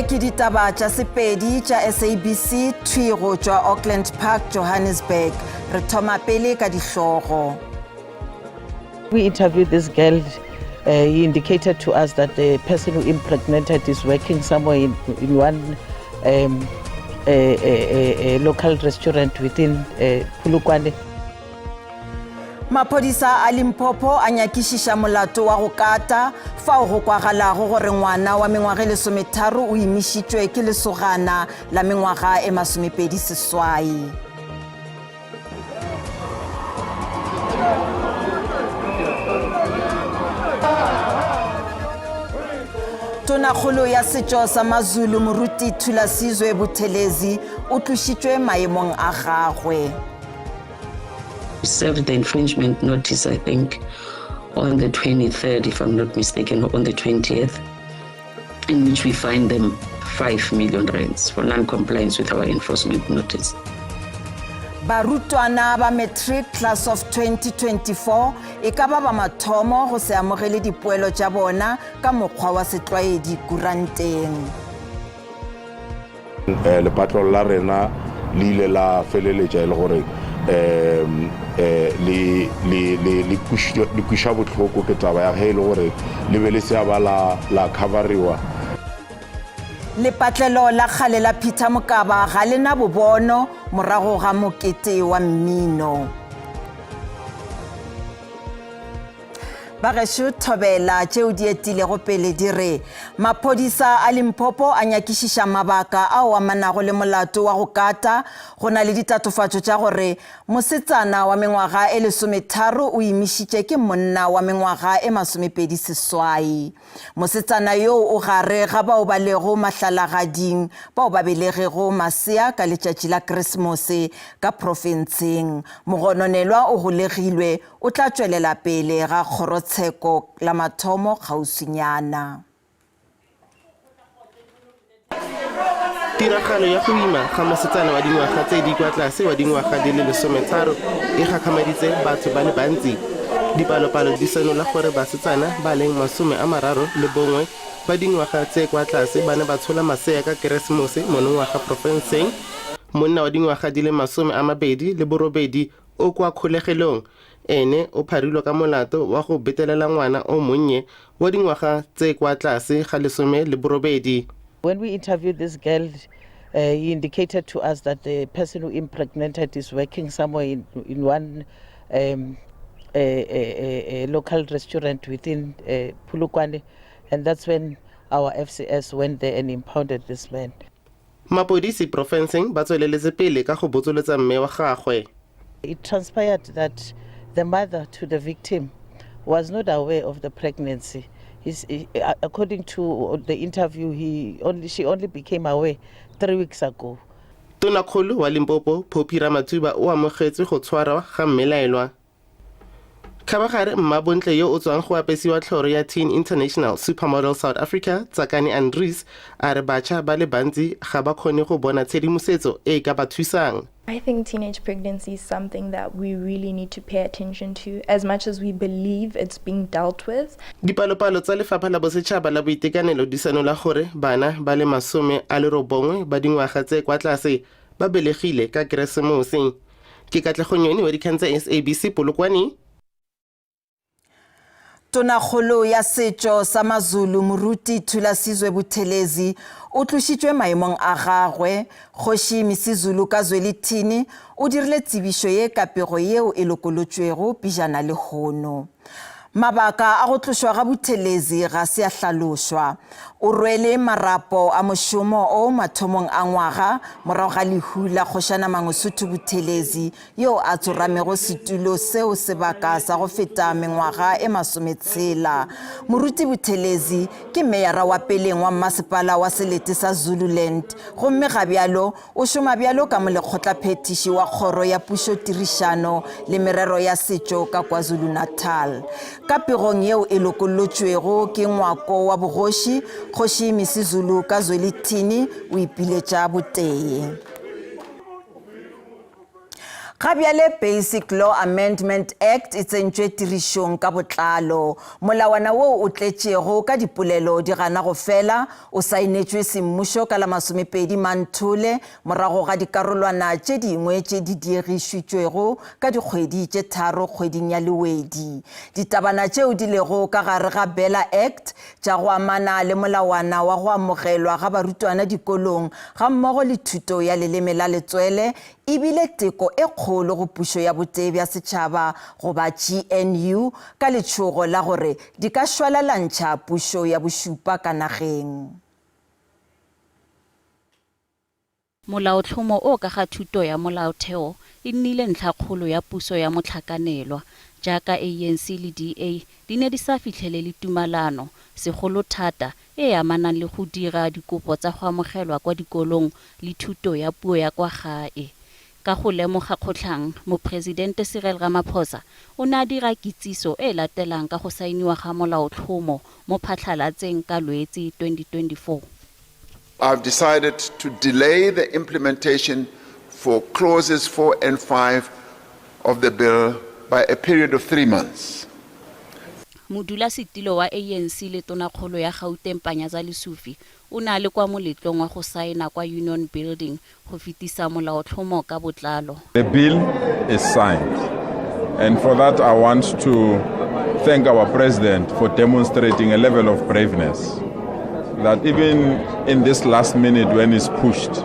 ke ditaba tša sepedi tša SABC Twiro tša Auckland Park, Johannesburg. Re thoma pele ka dihlogo. We interviewed this girl. He indicated to us that the person who impregnated is working somewhere in one local restaurant within Polokwane. Maphodisa a Limpopo a nyakišiša molato wa go kata fao go kwagalago gore ngwana wa mengwaga e 13 o imišitšwe ke lesogana la mengwaga e 28. Tonakgolo ya setšo sa Mazulu Moruti Thulasizwe Buthelezi o tlošitšwe maemong a gagwe. Served the infringement notice, I think, on the 23rd, if I'm not mistaken, or on the 20th, in which we fined them 5 million rands for non-compliance with our enforcement notice. Barutwana ba matric class of 2024 e ka ba mathomo go se amogele dipoelo tša bona ka mokgwa wa setlwaedi kuranteng. Le patrol la rena le ile la feleletša le gore le kuša botlhoko ke taba ya ge le gore le be le seaba la coveriwa. Lepatlelo la kgale la Peter Mokaba ga lena bobono morago ga mokete wa mmino. Bagesho thobela tšeo di etilego pele di re maphodisa a Limpopo a nyakišiša mabaka ao a manago le molato wa go kata go na le ditatofatšo tša gore mosetsana wa mengwaga e 13 o imišitše ke monna wa mengwaga e 28. Mosetsana yo o gare ga bao ba lego mahlalagading bao ba belegego masea ka letšatši la Keresemose ka profenseng. Mogononelwa o golegilwe o tla tšwelela pele ga kgorotsheko la mathomo kgauswinyana. Tiragalo ya go ima ga mosetsana wa dingwaga tse di kwa tlase wa dingwaga di le 13 e gakgamaditse batho ba le bantsi. Dipalopalo di senola gore basetsana ba leng 31 ba dingwaga tse kwa tlase ba ne ba tshola masea ka Keresemose mo ngwaga profenseng. Monna wa dingwaga di le 28 o kwa kgolegelong ene o pharilwe ka molato wa go betelela ngwana o monnye wa dingwaga tse kwa tlase ga 18. When we interviewed this girl, he indicated to us that the person who impregnated is working somewhere in one local restaurant within Polokwane, and that's when our FCS went there and impounded this man. Mapodisi profenseng ba tsweleletse pele ka go botsoletsa mme wa gagwe. It transpired that the mother to the victim was not aware of the pregnancy. According to the interview, she only became aware 3 weeks ago. Tonakgolo wa Limpopo Phophi Ramathuba o amogetse go tshwarwa ga mmelaelwa. Khabagare Mmabontle yo o tswang go apesiwa tlhoro ya Teen International Supermodel South Africa Tsakani Andries a re batšha ba le bantsi ga ba kgone go bona tshedimosetso e ka ba thusang. I think teenage pregnancy is something that we really need to pay attention to as much as we believe it's being dealt with. Dipalopalo tsa Lefapha la Bosetšhaba la Boitekanelo di senola gore bana ba le 19 ba dingwaga tse kwa tlase ba belegile ka Keresemose. Ke Katlego wa dikgang tsa SABC Polokwane. Tonakgolo ya setšo sa Mazulu Moruti Thulasizwe Buthelezi o tlošitšwe maemong a gagwe. Kgoši Misizulu Kazwelithini o dirile tsebišo ye ka pego yeo e lokolotšwego pejana le kgono. Mabaka a go tlošwa ga Buthelezi ga se a hlalošwa. O rwele marapo a mošomo o mathomong a ngwaga morago ga lehu la Kgošana Mangosuthu Buthelezi yo a tsoramego setulo seo sebaka sa go feta mengwaga e 16. Moruti Buthelezi ke meyara wa peleng wa masepala wa selete sa Zululand. Gomme ga bjalo o šoma bjalo ka molekgotlaphethiši wa kgoro ya pušo tirišano le merero ya setšo ka KwaZulu Natal. Ka pegong yeo e lokolotšwego ke ngwako wa bogoši, Kgoši Misizulu Kazwelithini o ipiletša botee. Gabiale Basic Law Amendment Act e tsentšwe tirišong ka botlalo. Molawana wo o tletšego ka dipolelo di gana go fela o saenetšwe semmušo ka la 20 Manthole morago ga dikarolwana tše dingwe tše di diegišitšwego ka dikgwedi tše 3 kgweding ya Lwedi. Ditabana tšeo di lego ka gare ga Bela Act tša go amana le molawana wa go amogelwa ga barutwana dikolong ga mmogo le thuto ya leleme la letswele ebile teko e kgolo go pušo ya botee bja setšhaba goba GNU ka letšhogo la gore di ka šwalalantšha pušo ya bošupa ka nageng. Molaotlhomo o ka ga thuto ya molaotheo e nnile ntlhakgolo ya puso ya motlhakanelwa jaaka ANC le DA di ne di sa fitlhelele tumalano segolo thata e amanang le go dira dikopo tsa go amogelwa kwa dikolong le thuto ya puo ya kwa gae. Ka go lemoga kgotlhang mopresidente Cyril Ramaphosa o ne a dira kitsiso e latelang ka go saeniwa ga molaotlhomo mo phatlhalatseng ka Lwetse 2024. I've decided to delay the implementation for clauses 4 and 5 of the bill by a period of 3 months. Modula setilo wa ANC le tonakgolo ya Gauteng Panyaza Lesufi o na le kwa moletlong wa go saena kwa Union Building go fitisa molaotlhomo ka botlalo. The bill is signed, and for that I want to thank our president for demonstrating a level of braveness that even in this last minute when he's pushed,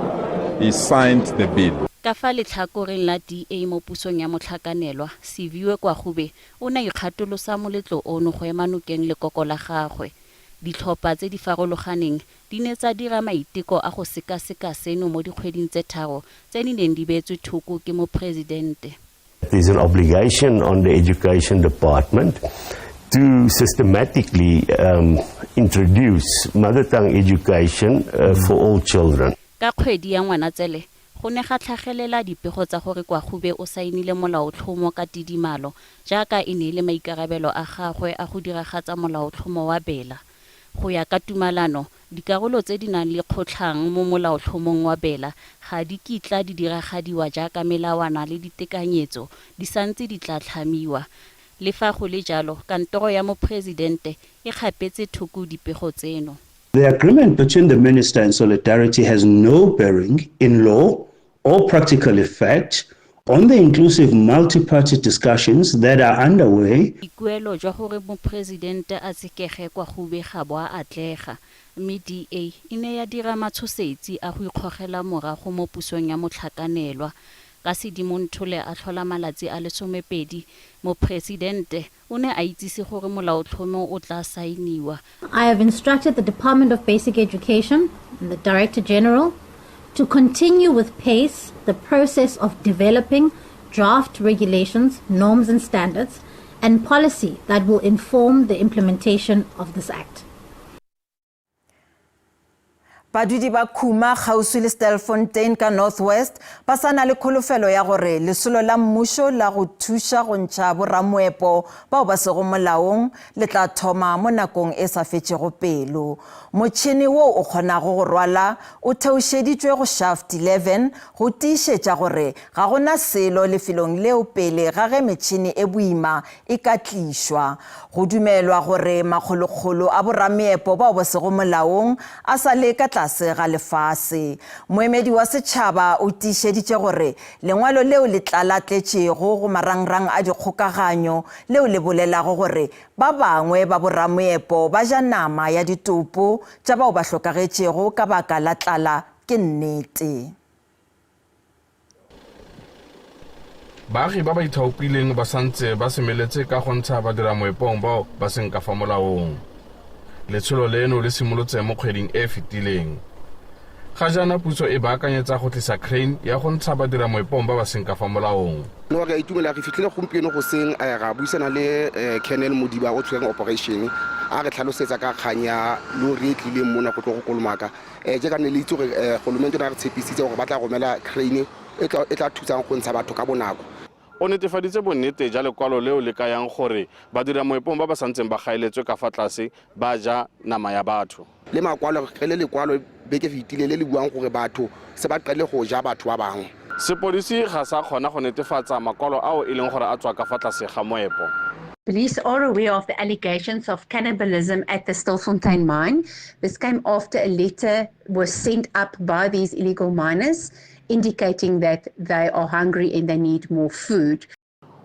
he signed the bill. Ka fa letlhakoreng la DA mo pusong ya motlhakanelwa Siviwe kwa Gube o na ikgatolosa moletlo ono go ema nokeng lekoko la gagwe. Ditlhopha tse di farologaneng di ne tsa dira maiteko a go sekaseka seno mo dikgweding tse 3 tse di neng di beetswe thoko ke mopresidente. There's an obligation on the education department to systematically introduce mother tongue education for all children. Ka kgwedi ya Ngwanatsele go ne ga tlhagelela dipego tsa gore kwa Gube o saenile molaotlhomo ka tidimalo jaaka e ne le maikarabelo a gagwe a go diragatsa molaotlhomo wa Bela. Go ya ka tumalano dikarolo tse di nang le kgotlhang mo molaotlhomong wa Bela ga di kitla di diragadiwa jaaka melawana le ditekanyetso di santse di tla tlhamiwa. Le fa go le jalo kantoro ya mopresidente e gapetse thoko dipego tseno. The agreement between the Minister and Solidarity has no bearing in law or practical effect on the inclusive multi-party discussions that are underway. Ikuelo jwa gore mopresidente a tsekege kwa Gube ga bo a atlega mme DA ine ya dira matshosetsi a go ikgogela morago mo pusong ya motlhakanelwa. Ka Sedimonthole a tlhola malatsi a 12 mopresidente o ne a itsise gore molaotlhomo o tla saeniwa. I have instructed the Department of Basic Education and the Director General to continue with pace the process of developing draft regulations, norms and standards, and policy that will inform the implementation of this act. Badudi ba Khuma gausi le Stelfontein ka Northwest ba sana le kholofelo ya gore lesolo la mmušo la go thuša go ntšha boramoepo bao ba sego molaong le tla thoma mo nakong e sa fetšego pelo. Motšhini wo o kgonago go rwala o theošeditšwe go Shaft 11 go tiišetša gore ga gona selo lefelong leo pele ga ge metšhini e boima e ka tlišwa. Go dumelwa gore makgolokgolo a borameepo bao ba sego molaong a sa le ka tlase ga lefase. Moemedi wa setšhaba o tiišeditše gore lengwalo leo le tlalatletšego go marangrang a dikgokaganyo leo le bolelago gore ba bangwe ba borameepo ba ja nama ya ditopo tša bao ba hlokagetšego ka baka la tlala ke nnete. Baagi ba ba ithaopileng ba santse ba semeletse ka go ntsha badiramoepong bao ba seng ka fa molaong. Letsholo leno le simolotse mo kgweding e fetileng. Ga jaana puso e baakanyetsa go tlisa crane ya go ntsha badiramoepong ba ba seng ka fa molaong. No re itumela re fitlhile gompieno go seng a ga buisana le Colonel Modiba o tshwereng operation a re tlhalosetsa ka kganya lo re tlileng mona go tlo go kolomaka je ka ne le itse gore golomento na re tshepisitse gore ba tla romela crane e tla thusang go ntsha batho ka bonako. O netefaditse bonnete ja lekwalo leo le kayang gore badiramoepong ba ba santseng ba gaeletswe ka fa tlase ba ja nama ya batho. Le makwalo re le lekwalo beke fitile le buang gore batho se ba qale go ja batho ba bangwe. sepodisi ga sa kgona go netefatsa makwalo ao e leng gore a tswa ka fa tlase ga moepo. Police are aware of the allegations of cannibalism at the Stilfontein mine. This came after a letter was sent up by these illegal miners indicating that they are hungry and they need more food.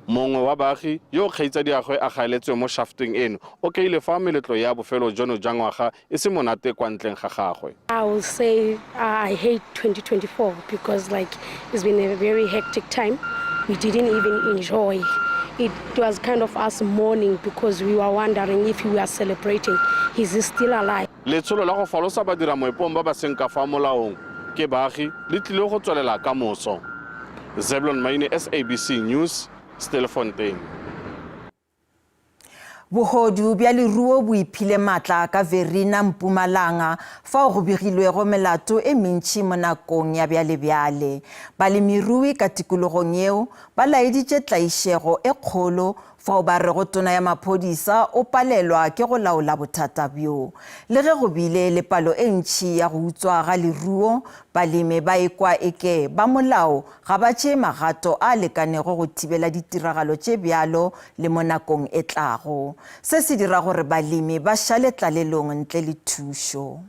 Mongwe wa baagi yo kgaitsadi ya gwe a gaeletswe mo shafteng eno o ke ile fa meletlo ya bofelo jono jwa ngwaga e se monate kwa ntleng ga gagwe. I will say I hate 2024 because it's been a very hectic time. We didn't even enjoy. It was kind of us mourning because we were wondering if we are celebrating. Is he still alive? Letsholo la go falosa badira moepong ba ba seng ka fa molaong ke baagi le tlile go tswelela ka moso. Zebulon Maine, SABC News, Stilfontein. Bohodu bja leruo bo iphile matla ka Verina Mpumalanga fa go begilwego melato e mentši mo nakong ya bjale. Balemirui ka tikologong eo ba laeditše tlaišego e kgolo fa ba re go tona ya maphodisa o palelwa ke go laola bothata bjo. Le ge go bile le palo e ntšhi ya go utswa ga leruo, balemi ba ekwa eke ba molao ga ba tšee magato a lekanego go thibela ditiragalo tše bjalo le mo nakong e tlago. Se se dira gore balemi ba šale tlalelong ntle le thušo.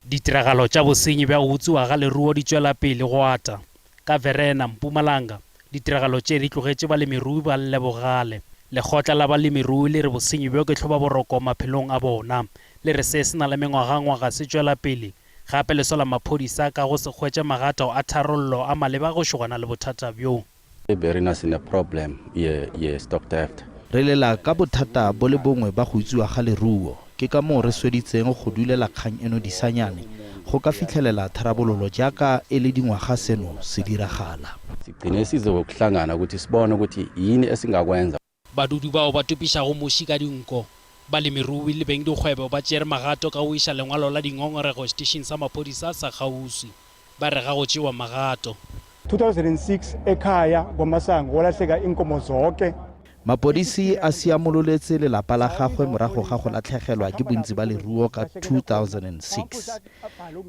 Ditiragalo tša bosenyi bja go utswa ga leruo di tšwela pele go ata. Ka Verena Mpumalanga, ditiragalo tše di tlogetše balemirui ba lebogale. Lekgotla la balemirui le re bosenyi bjo ke tlhoba boroko maphelong a bona. Le re se se na le mengwaga se tšwela pele. Gape le sola maphodisa ka go se hwetše magato a tharollo a maleba go šogana le bothata bjo. Verina's in a problem, yeah, stock theft. Re lela ka bothata bo le bongwe ba go utswa ga leruo. Ke ka moo re sweditseng go dulela kgang eno disanyane go ka fitlhelela tharabololo jaaka e le dingwaga seno se diragala. Sigcine sizokuhlangana ukuthi sibone ukuthi yini esingakwenza. Badudu bao ba tupiša go moši ka dinko. Balemirui le beng dikgwebo ba tšere magato ka go iša lengwalo la dingongorego station sa maphodisa sa Kgausi. Ba re ga go tšewa magato. 2006 ekhaya kwaMasango walahleka inkomo zonke. Mapodisi a siamololetse lelapa la gagwe morago ga go latlhegelwa ke bontsi ba leruo ka 2006.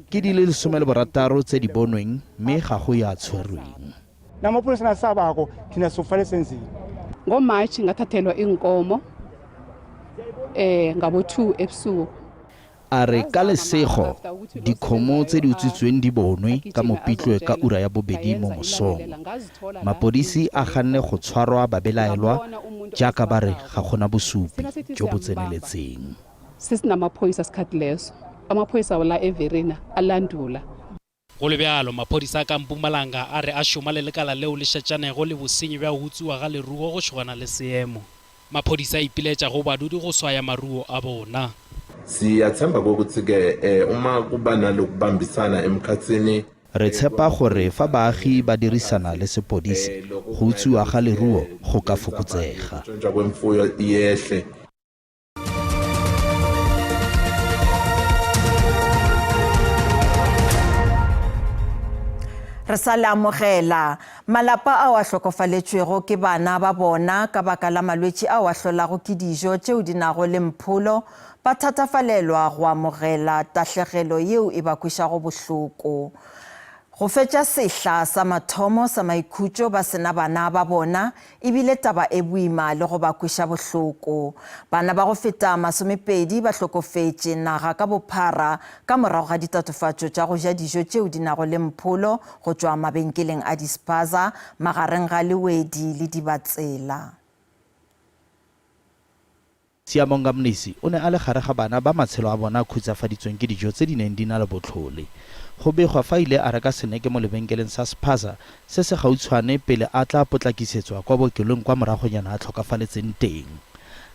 Ke di le 16 tse di bonweng mme ga go ya tshwerweng. Namapholisa nasabako thina sofale senzini. NgoMarch ngathathelwa inkomo ngabo 2 ebusuku. A re ka lesego dikgomo tse di utswitsweng di bonwe ka mopitlwe ka ura ya bobedi mo mosong. Mapodisi a ganne go tshwarwa babelaelwa jaaka ba re ga gona bosupi jo bo tseneletseng. Sisina maphoyisa sikhathi leso. Amaphoyisa wala eVerina alandula. Go le bjalo maphodisa ka Mpumalanga a re a šoma le lekala leo le šetšanego le bosenyi bja go utswa ga leruo go šogana le seemo. Maphodisa ipiletša go badudi go swaya maruo a bona. Siyathemba ukuthi ke uma kuba nalokubambisana emkhatsini re tshepa gore fa baagi ba dirisana le sepodisi go utswa ga leruo go ka fokotsega. Re sa le amogela malapa a wa hlokofaletšwego ke bana ba bona ka baka la malwetši a wa hlolago ke dijo tšeo di nago le mpholo ba thatafalelwa go amogela tahlegelo yeo e ba kwišago bohloko. Go fetša sehla sa mathomo sa maikhutšo ba sena bana ba bona ebile taba e boima le go ba kwiša bohloko. Bana ba go feta 20 ba hlokofetše naga ka bophara ka morago ga ditatofatšo tša go ja dijo tšeo di nago le mpholo go tšwa mabenkeleng a dispaza magareng ga Lewedi le Dibatsela. Siamonga Mnisi o ne a le gare ga bana ba matshelo a bona khutsafaditsweng ke dijo tse di neng di na le botlhole. Go begwa fa ile a reka seneke mo lebenkeleng sa Spaza se se gautshwane pele a tla potlakisetswa kwa bokelong kwa moragonyana a tlhokafaletseng teng.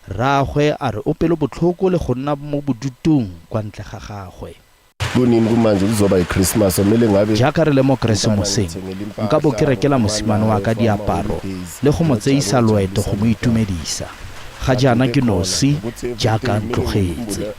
Rraagwe a re o pelo botlhoko le go nna mo bodutong kwa ntle ga gagwe. Bonini kumanje kuzoba iChristmas omele ngabe jaaka re le mo Keresemoseng nka bo ke rekela mosimane wa ka diaparo le go mo tseisa loeto go mo itumedisa. Ga jaana ke nosi jaaka ntlogetse.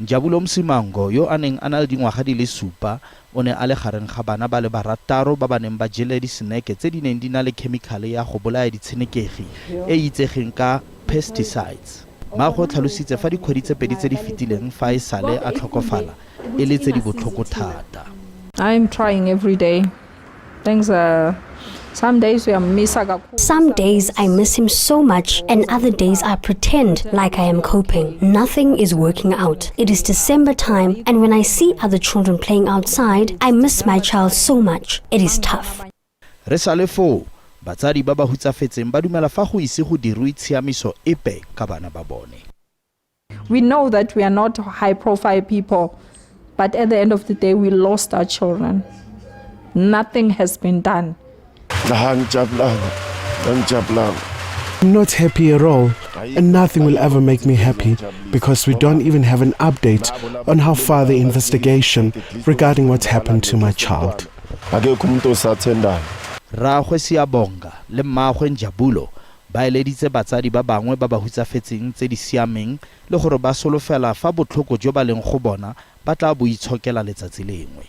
Njabulo Msimango yo a neng a na le dingwaga di le 7 o ne a le gareng ga bana ba le barataro ba ba neng ba jele diseneke tse di neng di na le chemical ya go bolaya ditshenekegi e itsegeng ka pesticides. Mmago tlhalositse fa dikgwedi tse 2 tse di fetileng fa e sale a tlhokofala e le tse di botlhoko thata. I'm trying every day. Things are some days we are Some days I miss him so much, and other days I pretend like I am coping. Nothing is working out. It is December time, and when I see other children playing outside, I miss my child so much. It is tough. Re sa le foo, batsadi ba ba hutsafetseng ba dumela fa go ise go dirwe tshiamiso epe ka bana ba bone. We know that we are not high profile people, but at the end of the day we lost our children. Nothing has been done. I'm not happy at all, and nothing will ever make me happy, because we don't even have an update on how far the investigation regarding what's happened to my child. Rraagwe Siyabonga le mmaagwe Njabulo ba eleditse batsadi ba bangwe ba ba hutsafetseng tse di siameng le gore ba solofela fa botlhoko jo ba leng go bona ba tla bo itshokela letsatsi lengwe.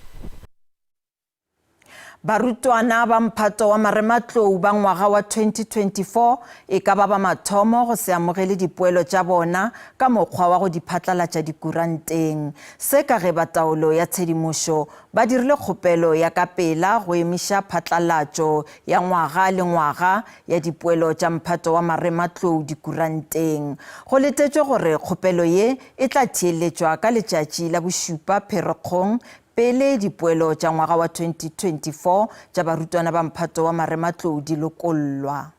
Barutwana ba mphato wa marematlou ba ngwaga wa 2024 e ka ba mathomo go se amogele dipoelo tša bona ka mokgwa wa go diphatlalatša dikuranteng. Se ka ge bataolo ya tshedimošo ba dirile kgopelo ya ka pela go emiša phatlalatšo ya ngwaga le ngwaga ya dipoelo tša mphato wa marematlou dikuranteng. Go letetšwe gore kgopelo ye e tla theeletšwa ka letšatši la bošupa Pherekgong pele dipoelo tša ngwaga wa 2024 tša barutwana ba mphato wa marematlou di lokollwa.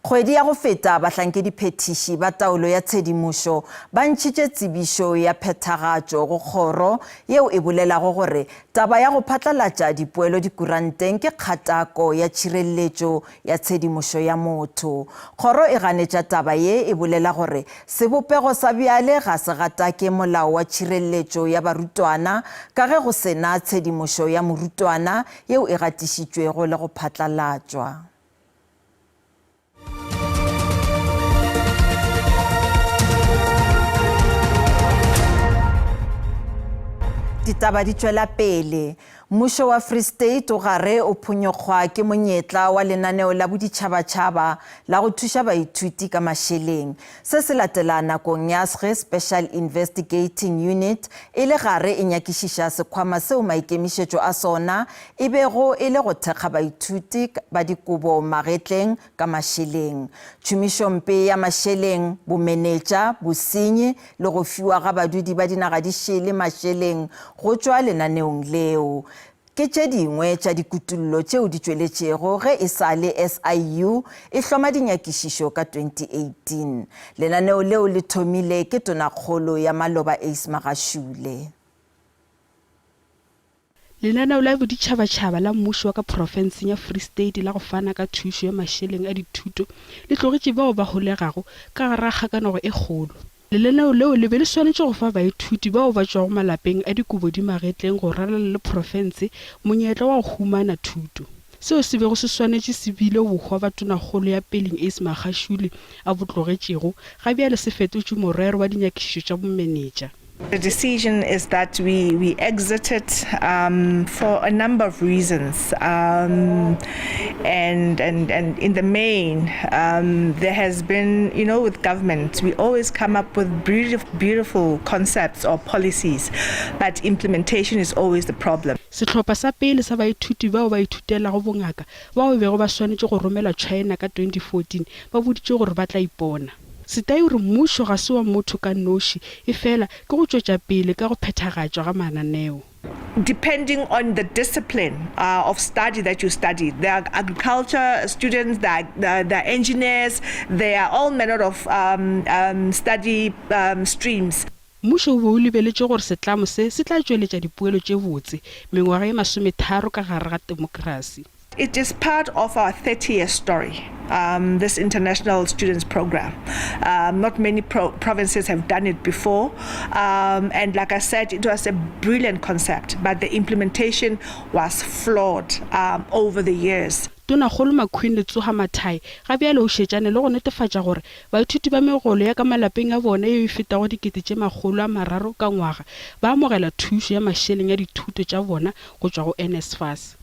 Kgwedi ya go feta bahlankedi phetiši ba taolo ya tshedimošo ba ntšhitše tsebišo ya phethagatšo go kgoro yeo e bolelago gore taba ya go phatlalatša dipoelo dikuranteng ke kgatako ya tšhireletšo ya tshedimošo ya motho. Kgoro e ganetša taba ye e bolela gore sebopego sa bjale ga se gatake molao wa tšhireletšo ya barutwana ka ge go sena tshedimošo ya morutwana yeo e gatišitšwego le go phatlalatšwa. Ditaba di tšwela pele. Mmušo wa Free State o gare o phonyokgwa ke monyetla wa lenaneo la boditšhabatšhaba la go thuša baithuti ka mašeleng. Se se latela nakong ya SGE Special Investigating Unit e le gare e nyakišiša sekhwama seo maikemišetšo a sona e bego e le go thekga baithuti ba dikobo magetleng ka mašeleng. Tšhomišompe ya mašeleng, bomenetša, bosenyi le go fiwa ga badudi ba dinaga di šele mašeleng go tšwa lenaneong leo. Ke tše dingwe tša dikutullo tšeo di tšweletšego ge e sa le SIU e hloma dinyakišišo ka 2018. Lenaneo leo le thomile ke tonakgolo ya Maloba Ace Magashule. Lenaneo la boditšhabatšhaba la mmušo wa ka porofenseng ya Free State la go fana ka thušo ya mašeleng a dithuto le tlogetše bao ba holegago ka gare ga kgakanogo e kgolo. Lenaneo leo le be le swanetše go fa baithuti bao ba tšwago malapeng a dikobo di magetleng go ralala le porofense monyetla wa go humana thuto. Seo se bego se swanetše se bile bokgwa ba tonakgolo ya Peleng Ace Magashule a botlogetšego ga bjale se fetotše morero wa dinyakišišo tša bomenetša. The decision is that we exited for a number of reasons, and in the main, there has been, with government, we always come up with beautiful concepts or policies, but implementation is always the problem. Setlhopha sa pele sa baithuti bao ba ithutelago bongaka bao bego ba swanetše go romela China ka 2014 ba boditše gore ba tla ipona. Setai gore mmušo ga se wa motho ka noši e fela ke go tšwetša pele ka go phethagatšwa ga mananeo. Depending on the discipline of study that you study, there are agriculture students, there are engineers, there are all manner of study streams. Mmušo o lebeletše gore setlamo se tla tšweletša dipoelo tše botse mengwaga ye 30 ka gare ga demokrasi. It is part of our 30-year story, this international students program. Not many provinces have done it before. And like I said, it was a brilliant concept, but the implementation was flawed over the years. Tonakgolo Makhwini Letsoga Mathai ga bjale o šetšane le go netefatša gore baithuti ba megolo ya ka malapeng a bona e fetago 300 ka ngwaga ba amogela thušo ya mašeleng ya dithuto tša bona go tšwa go NSFAS.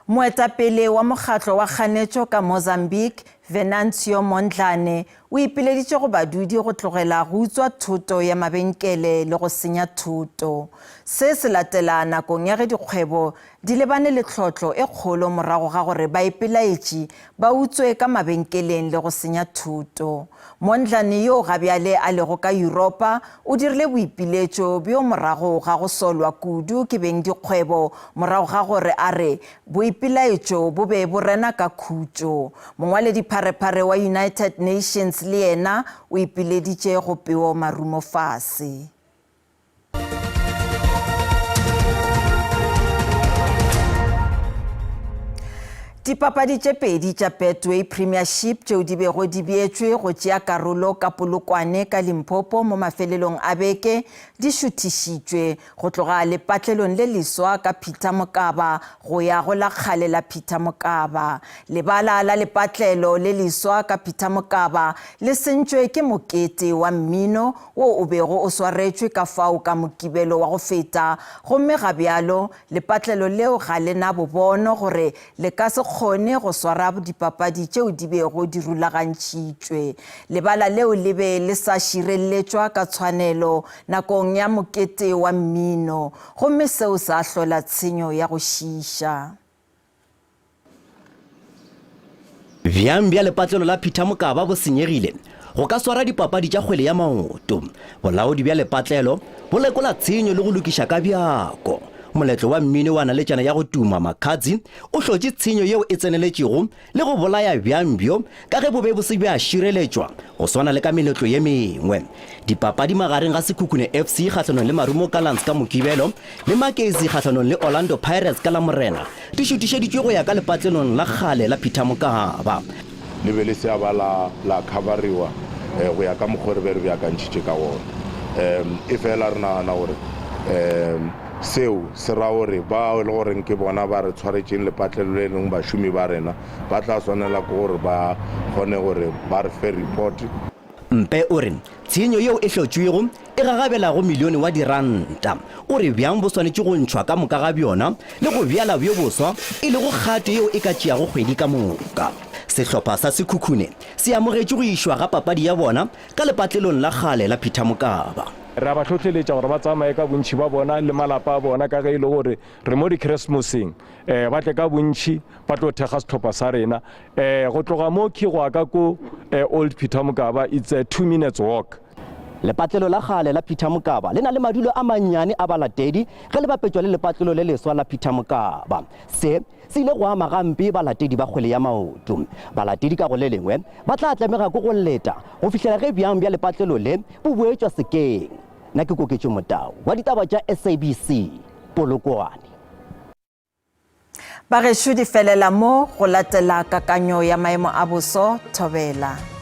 Moetapele wa mokgatlo wa kganetšo ka Mozambique, Venancio Mondlane o ipileditše go badudi go tlogela go utswa thoto ya mabenkele le go senya thoto. Se se latela nakong ya ge dikgwebo di lebane le tlhotlo e kgolo morago ga gore ba ipelaetše ba utswe ka mabenkeleng le go senya thoto. Mondlane yo gabjale a lego ka Europa o dirile boipiletšo bjo morago ga go solwa kudu ke beng dikgwebo morago ga gore a re boipilaetšo bo be bo rena ka khutšo. Mongwaledipharephare wa United Nations le yena o ipileditše go peo marumo fase. Dipapadi tše pedi tša Betway Premiership tšeo di bego di beetšwe go tšea karolo ka Polokwane ka Limpopo mo mafelelong a beke di šuthišitšwe go tloga lepatlelong le leswa ka Peter Mokaba go ya go la kgale la Peter Mokaba. Lebala la lepatlelo le leswa ka Peter Mokaba le sentšwe ke mokete wa mmino wo o bego o swaretšwe ka fao ka mokibelo wa go feta, gomme gabjalo lepatlelo leo ga le na bobono gore le ka se kgone go swara dipapadi tšeo di bego di rulagantšitšwe. Lebala leo le be le sa širelletšwa ka tshwanelo nakong ya mokete wa mmino, gomme seo sa hlola tshenyo ya go šiša. Bjang bja lepatlelo la Peter Mokaba bo senyegile go ka swara dipapadi tša kgwele ya maoto. Bolaodi bja lepatlelo bo lekola tshenyo le go lokiša ka bjako. Moletlo wa mmino wa naletšana ya go tuma Makhadzi o hlotše tshenyo yeo e tseneletšego le go bolaya bjambjo ka ge bobe bo se bja šireletšwa go swana le ka meletlo ye mengwe. Dipapadi magareng ga Sekhukhune FC kgatlhanong le Marumo Gallants ka Mokibelo le Makezi kgatlhanong le Orlando Pirates ka Lamorena di šutišeditšwe go ya ka lepatlelong la kgale la Peter Mokaba. Le be le seaba la coveriwa go ya ka mokgwa re be akantšhitše ka wona. E fela re nagana gore seo se ra gore ba le goreng ke bona ba re tshwaretšeng lepatlelo le leng bašomi ba rena ba tla swanela ke gore ba kgone gore ba re fe report. Mpe o re tshenyo yeo e hlotšwego e gagabelago milione wa diranta. O re bjang bo swanetše go ntšhwa ka moka ga bjona le go bjala bjo boswa e le go kgato yeo e ka tšeago kgwedi ka moka. Sehlopha sa Sekhukhune se amogetše go išwa ga papadi ya bona ka lepatlelong la kgale la Peter Mokaba. Ra ba tlhotlheletša gore ba tsamaye ka bontši ba bona le malapa a bona ka ge e le gore re mo di-Christmaseng ba tle ka bontši ba tlo thekga setlhopha sa rena. Go tloga mo ke go ka ko Old Peter Mokaba, it's a 2 minutes walk. Lepatlelo la kgale la Peter Mokaba le na le madulo a mannyane a balatedi ge le bapetšwa le lepatlelo le leswa la Peter Mokaba. Se ile go ama gampe balatedi ba kgwele ya maoto. Balatedi ka go le lengwe ba tla tlamega ko go leta go fihlela ge bjang bja lepatlelo le bo boetšwa sekeng. Na ke Koketšo Motau wa ditaba tša SABC Polokwane. Bagešo di felela mo go latela kakanyo ya maemo a boso Thobela.